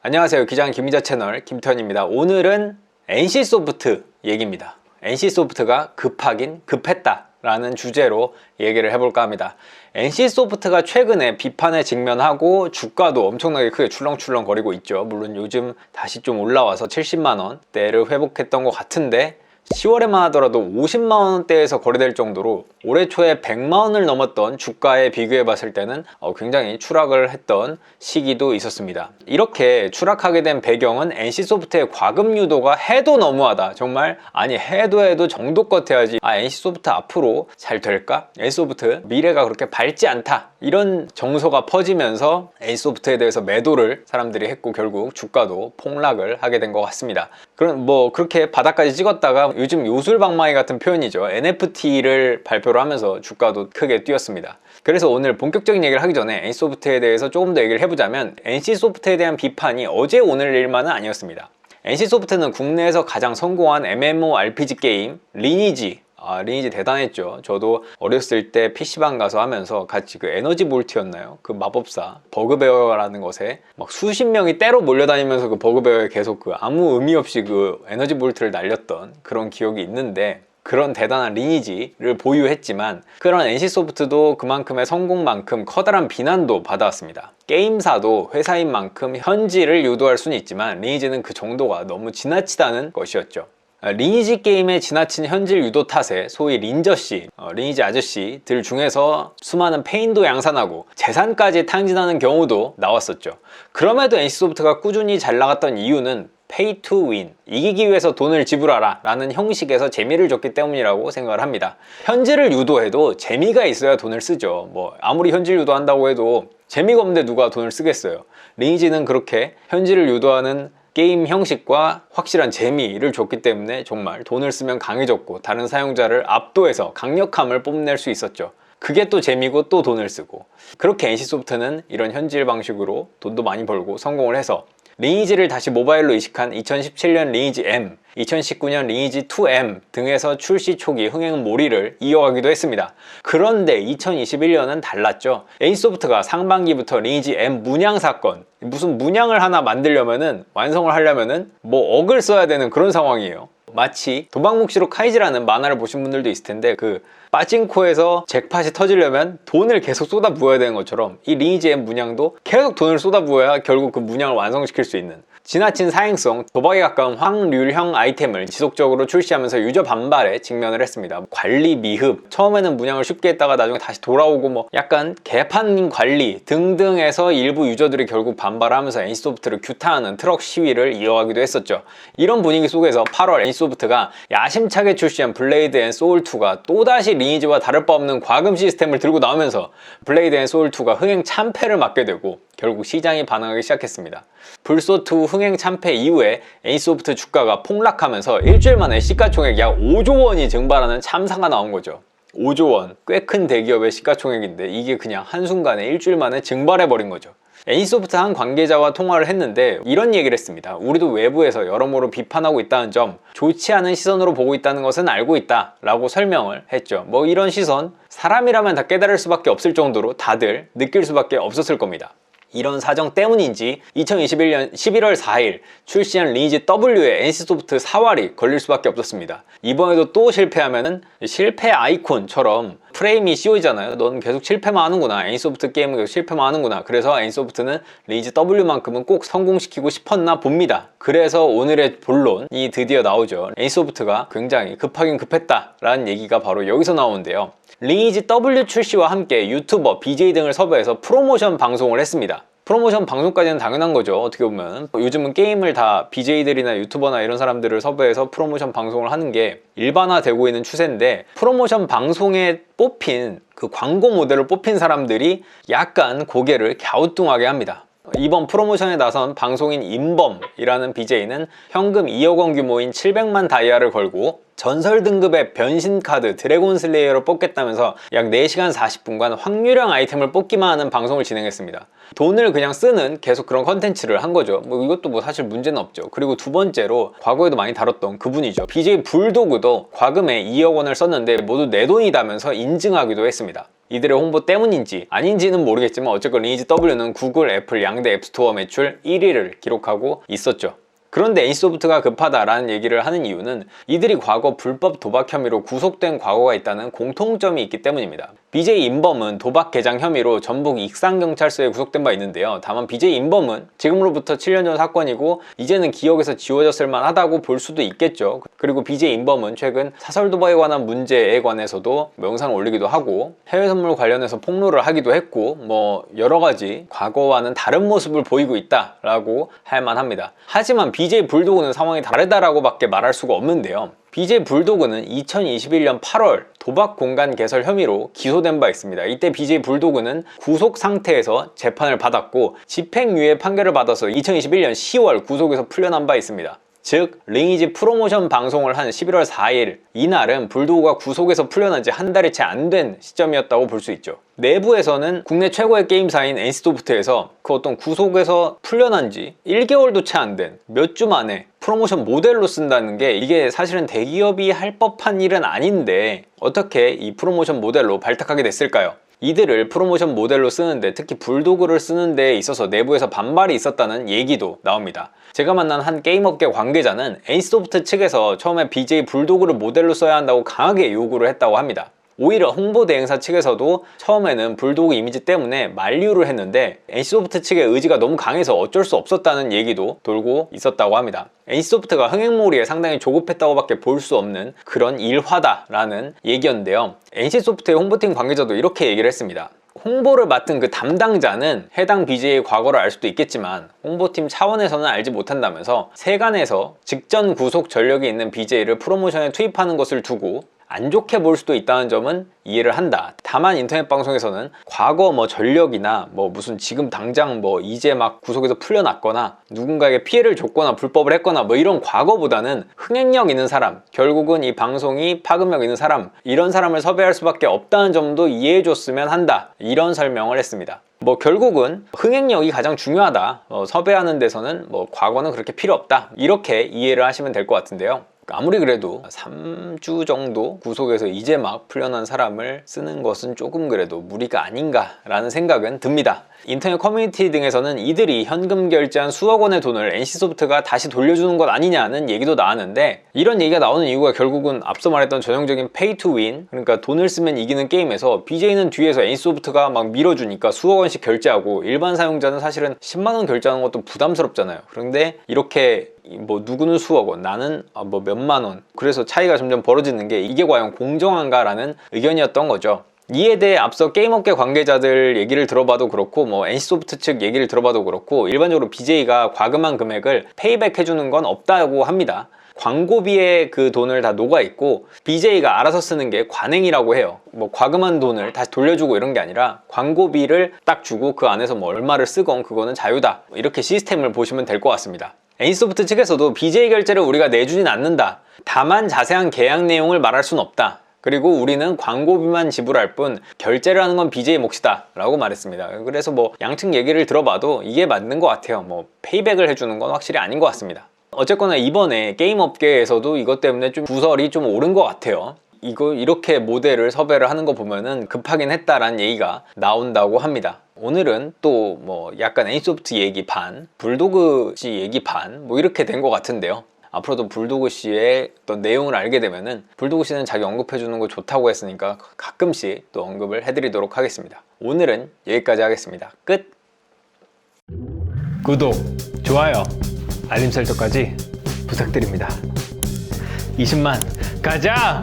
안녕하세요. 기장 김희자 채널 김태현입니다. 오늘은 NC소프트 얘기입니다. NC소프트가 급하긴 급했다 라는 주제로 얘기를 해볼까 합니다. NC소프트가 최근에 비판에 직면하고 주가도 엄청나게 크게 출렁출렁 거리고 있죠. 물론 요즘 다시 좀 올라와서 70만원대를 회복했던 것 같은데 10월에만 하더라도 50만원대에서 거래될 정도로 올해 초에 100만원을 넘었던 주가에 비교해 봤을 때는 굉장히 추락을 했던 시기도 있었습니다. 이렇게 추락하게 된 배경은 NC소프트의 과금 유도가 해도 너무하다, 정말 아니 해도 정도껏 해야지 NC소프트 앞으로 잘 될까? NC소프트 미래가 그렇게 밝지 않다, 이런 정서가 퍼지면서 NC소프트에 대해서 매도를 사람들이 했고 결국 주가도 폭락을 하게 된 것 같습니다. 그럼 그렇게 바닥까지 찍었다가 요즘 요술방망이 같은 표현이죠. NFT를 발표를 하면서 주가도 크게 뛰었습니다. 그래서 오늘 본격적인 얘기를 하기 전에 NC소프트에 대해서 조금 더 얘기를 해보자면, NC소프트에 대한 비판이 어제 오늘 일만은 아니었습니다. NC소프트는 국내에서 가장 성공한 MMORPG 게임 리니지, 리니지 대단했죠. 저도 어렸을 때 PC방 가서 하면서 같이 그 에너지 볼트였나요? 그 마법사 버그베어라는 것에 막 수십 명이 때로 몰려다니면서 그 버그베어에 계속 그 아무 의미 없이 그 에너지 볼트를 날렸던 그런 기억이 있는데, 그런 대단한 리니지를 보유했지만 그런 NC소프트도 그만큼의 성공만큼 커다란 비난도 받아왔습니다. 게임사도 회사인 만큼 현질을 유도할 수는 있지만 리니지는 그 정도가 너무 지나치다는 것이었죠. 리니지 게임의 지나친 현질 유도 탓에 소위 린저씨, 리니지 아저씨들 중에서 수많은 페인도 양산하고 재산까지 탕진하는 경우도 나왔었죠. 그럼에도 NC소프트가 꾸준히 잘 나갔던 이유는 Pay to win, 이기기 위해서 돈을 지불하라 라는 형식에서 재미를 줬기 때문이라고 생각을 합니다. 현질을 유도해도 재미가 있어야 돈을 쓰죠. 아무리 현질 유도한다고 해도 재미가 없는데 누가 돈을 쓰겠어요. 리니지는 그렇게 현질을 유도하는 게임 형식과 확실한 재미를 줬기 때문에 정말 돈을 쓰면 강해졌고 다른 사용자를 압도해서 강력함을 뽐낼 수 있었죠. 그게 또 재미고 또 돈을 쓰고, 그렇게 NC소프트는 이런 현질 방식으로 돈도 많이 벌고 성공을 해서 리니지를 다시 모바일로 이식한 2017년 리니지 M, 2019년 리니지 2M 등에서 출시 초기 흥행몰이를 이어가기도 했습니다. 그런데 2021년은 달랐죠. NC소프트가 상반기부터 리니지 M 문양 사건, 무슨 문양을 하나 만들려면은, 완성을 하려면은 억을 써야 되는 그런 상황이에요. 마치 도박묵시록 카이지라는 만화를 보신 분들도 있을 텐데, 그 빠찡코에서 잭팟이 터지려면 돈을 계속 쏟아부어야 되는 것처럼 이 리니지 M 문양도 계속 돈을 쏟아부어야 결국 그 문양을 완성시킬 수 있는, 지나친 사행성, 도박에 가까운 확률형 아이템을 지속적으로 출시하면서 유저 반발에 직면을 했습니다. 관리 미흡, 처음에는 문양을 쉽게 했다가 나중에 다시 돌아오고 약간 개판 관리 등등해서 일부 유저들이 결국 반발하면서 NC소프트를 규탄하는 트럭 시위를 이어가기도 했었죠. 이런 분위기 속에서 8월 NC소프트가 야심차게 출시한 블레이드 앤 소울2가 또다시 리니지와 다를 바 없는 과금 시스템을 들고 나오면서 블레이드 앤 소울2가 흥행 참패를 맞게 되고 결국 시장이 반응하기 시작했습니다. 불소2 흥행 참패 이후에 NC소프트 주가가 폭락하면서 일주일 만에 시가총액 약 5조 원이 증발하는 참사가 나온 거죠. 5조 원, 꽤 큰 대기업의 시가총액인데 이게 그냥 한순간에 일주일 만에 증발해버린 거죠. NC소프트 한 관계자와 통화를 했는데 이런 얘기를 했습니다. 우리도 외부에서 여러모로 비판하고 있다는 점, 좋지 않은 시선으로 보고 있다는 것은 알고 있다 라고 설명을 했죠. 이런 시선, 사람이라면 다 깨달을 수밖에 없을 정도로 다들 느낄 수밖에 없었을 겁니다. 이런 사정 때문인지 2021년 11월 4일 출시한 리니지 W에 NC소프트 사활이 걸릴 수밖에 없었습니다. 이번에도 또 실패하면은 실패 아이콘처럼 프레임이 씌워지잖아요. 넌 계속 실패만 하는구나, NC소프트 게임은 계속 실패만 하는구나. 그래서 NC소프트는 리니지 W만큼은 꼭 성공시키고 싶었나 봅니다. 그래서 오늘의 본론이 드디어 나오죠. NC소프트가 굉장히 급하긴 급했다 라는 얘기가 바로 여기서 나오는데요. 리니지 W 출시와 함께 유튜버, BJ 등을 섭외해서 프로모션 방송을 했습니다. 프로모션 방송까지는 당연한 거죠. 어떻게 보면 요즘은 게임을 다 BJ들이나 유튜버나 이런 사람들을 섭외해서 프로모션 방송을 하는 게 일반화되고 있는 추세인데, 프로모션 방송에 뽑힌 그 광고 모델로 뽑힌 사람들이 약간 고개를 갸우뚱하게 합니다. 이번 프로모션에 나선 방송인 임범이라는 BJ는 현금 2억 원 규모인 700만 다이아를 걸고 전설 등급의 변신 카드 드래곤 슬레이어를 뽑겠다면서 약 4시간 40분간 확률형 아이템을 뽑기만 하는 방송을 진행했습니다. 돈을 그냥 쓰는 계속 그런 컨텐츠를 한 거죠. 이것도 사실 문제는 없죠. 그리고 두 번째로 과거에도 많이 다뤘던 그분이죠. BJ 불도그도 과금에 2억 원을 썼는데 모두 내 돈이다면서 인증하기도 했습니다. 이들의 홍보 때문인지 아닌지는 모르겠지만 어쨌건 리니지 W는 구글, 애플 양대 앱스토어 매출 1위를 기록하고 있었죠. 그런데 NC소프트가 급하다라는 얘기를 하는 이유는 이들이 과거 불법 도박 혐의로 구속된 과거가 있다는 공통점이 있기 때문입니다. BJ 임범은 도박 개장 혐의로 전북 익산경찰서에 구속된 바 있는데요. 다만 BJ 임범은 지금으로부터 7년 전 사건이고 이제는 기억에서 지워졌을 만하다고 볼 수도 있겠죠. 그리고 BJ 임범은 최근 사설 도박에 관한 문제에 관해서도 영상을 올리기도 하고 해외 선물 관련해서 폭로를 하기도 했고 뭐 여러 가지 과거와는 다른 모습을 보이고 있다라고 할 만합니다. 하지만 BJ 불도그는 상황이 다르다라고 밖에 말할 수가 없는데요. BJ 불도그는 2021년 8월 도박 공간 개설 혐의로 기소된 바 있습니다. 이때 BJ 불도그는 구속 상태에서 재판을 받았고 집행유예 판결을 받아서 2021년 10월 구속에서 풀려난 바 있습니다. 즉 리니지 프로모션 방송을 한 11월 4일 이날은 불도그가 구속에서 풀려난 지 한 달이 채 안 된 시점이었다고 볼 수 있죠. 내부에서는 국내 최고의 게임사인 NC소프트에서 그 어떤 구속에서 풀려난 지 1개월도 채 안 된 몇 주 만에 프로모션 모델로 쓴다는 게 이게 사실은 대기업이 할 법한 일은 아닌데 어떻게 이 프로모션 모델로 발탁하게 됐을까요? 이들을 프로모션 모델로 쓰는데 특히 불도그를 쓰는 데 있어서 내부에서 반발이 있었다는 얘기도 나옵니다. 제가 만난 한 게임업계 관계자는 NC소프트 측에서 처음에 BJ 불도그를 모델로 써야 한다고 강하게 요구를 했다고 합니다. 오히려 홍보대행사 측에서도 처음에는 불도그 이미지 때문에 만류를 했는데 NC소프트 측의 의지가 너무 강해서 어쩔 수 없었다는 얘기도 돌고 있었다고 합니다. NC소프트가 흥행몰이에 상당히 조급했다고 밖에 볼 수 없는 그런 일화다라는 얘기였는데요. NC소프트의 홍보팀 관계자도 이렇게 얘기를 했습니다. 홍보를 맡은 그 담당자는 해당 BJ의 과거를 알 수도 있겠지만 홍보팀 차원에서는 알지 못한다면서 세간에서 직전 구속 전력이 있는 BJ를 프로모션에 투입하는 것을 두고 안 좋게 볼 수도 있다는 점은 이해를 한다. 다만 인터넷 방송에서는 과거 뭐 전력이나 뭐 무슨 지금 당장 뭐 이제 막 구속에서 풀려났거나 누군가에게 피해를 줬거나 불법을 했거나 뭐 이런 과거보다는 흥행력 있는 사람, 결국은 이 방송이 파급력 있는 사람, 이런 사람을 섭외할 수밖에 없다는 점도 이해해 줬으면 한다. 이런 설명을 했습니다. 뭐 결국은 흥행력이 가장 중요하다. 섭외하는 데서는 뭐 과거는 그렇게 필요 없다. 이렇게 이해를 하시면 될 것 같은데요. 아무리 그래도 3주 정도 구속에서 이제 막 풀려난 사람을 쓰는 것은 조금 그래도 무리가 아닌가라는 생각은 듭니다. 인터넷 커뮤니티 등에서는 이들이 현금 결제한 수억 원의 돈을 NC소프트가 다시 돌려주는 것 아니냐는 얘기도 나왔는데 이런 얘기가 나오는 이유가 결국은 앞서 말했던 전형적인 pay to win, 그러니까 돈을 쓰면 이기는 게임에서 BJ는 뒤에서 NC소프트가 막 밀어주니까 수억 원씩 결제하고 일반 사용자는 사실은 10만 원 결제하는 것도 부담스럽잖아요. 그런데 이렇게 뭐 누구는 수억 원, 나는 뭐 몇만 원, 그래서 차이가 점점 벌어지는 게 이게 과연 공정한가라는 의견이었던 거죠. 이에 대해 앞서 게임업계 관계자들 얘기를 들어봐도 그렇고 뭐 NC소프트 측 얘기를 들어봐도 그렇고 일반적으로 BJ가 과금한 금액을 페이백 해주는 건 없다고 합니다. 광고비에 그 돈을 다 녹아있고 BJ가 알아서 쓰는 게 관행이라고 해요. 뭐 과금한 돈을 다시 돌려주고 이런 게 아니라 광고비를 딱 주고 그 안에서 뭐 얼마를 쓰건 그거는 자유다, 이렇게 시스템을 보시면 될 것 같습니다. NC소프트 측에서도 BJ 결제를 우리가 내주진 않는다. 다만 자세한 계약 내용을 말할 순 없다. 그리고 우리는 광고비만 지불할 뿐 결제를 하는 건 BJ 몫이다 라고 말했습니다. 그래서 뭐 양측 얘기를 들어봐도 이게 맞는 것 같아요. 뭐 페이백을 해주는 건 확실히 아닌 것 같습니다. 어쨌거나 이번에 게임 업계에서도 이것 때문에 좀 구설이 좀 오른 것 같아요. 이거 이렇게 모델을 섭외를 하는 거 보면은 급하긴 했다라는 얘기가 나온다고 합니다. 오늘은 또 뭐 약간 NC소프트 얘기 반, 불도그 씨 얘기 반, 뭐 이렇게 된 것 같은데요. 앞으로도 불도그 씨의 어떤 내용을 알게 되면은 불도그 씨는 자기 언급해주는 거 좋다고 했으니까 가끔씩 또 언급을 해드리도록 하겠습니다. 오늘은 여기까지 하겠습니다. 끝! 구독, 좋아요, 알림 설정까지 부탁드립니다. 20만 가자!